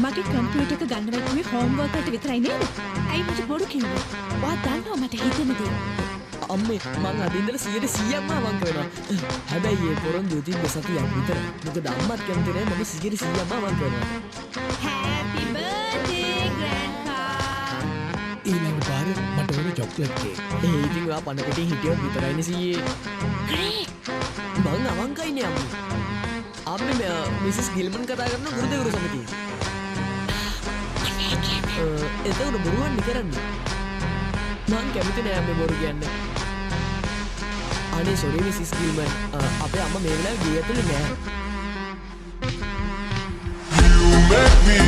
මගේ කම්පියුටර් එක ගන්නවයි කිව්වේ හෝම්වර්ක් වලට විතරයි නේද? ඇයි මට බොරු කිව්වේ? ඔයා දන්නවා මට හිතෙන දේ. අම්මේ මං අද ඉඳලා 100%ක්ම අවංක වෙනවා. හැබැයි ඒ පොරොන්දු තිබ්බ සතියක් විතර. මොකද අම්මත් කැමති නැහැ මම 100%ක්ම අවංක වෙනවා. Happy birthday grandpa. ඊළඟ පාර මට ඕන චොක්ලට් කේක්. ඒ ඉතින් ඔයා පණ පිටින් හිටියොත් විතරයිනේ සීයේ. මං අවංකයිනේ අම්මේ. අම්මේ මිසස් ගිල්මන් කතා කරන ගුරුදෙවරු සමිතිය. එතකොට බොරුවන්නේ කරන්නේ. මං කැමති නෑ අම්මේ බොරු කියන්නේ. අනේ සොරි මිසස් ගිල්මන් අපේ අම්මා මේ වෙලාවේ ගේ ඇතුලේ නෑ. You make me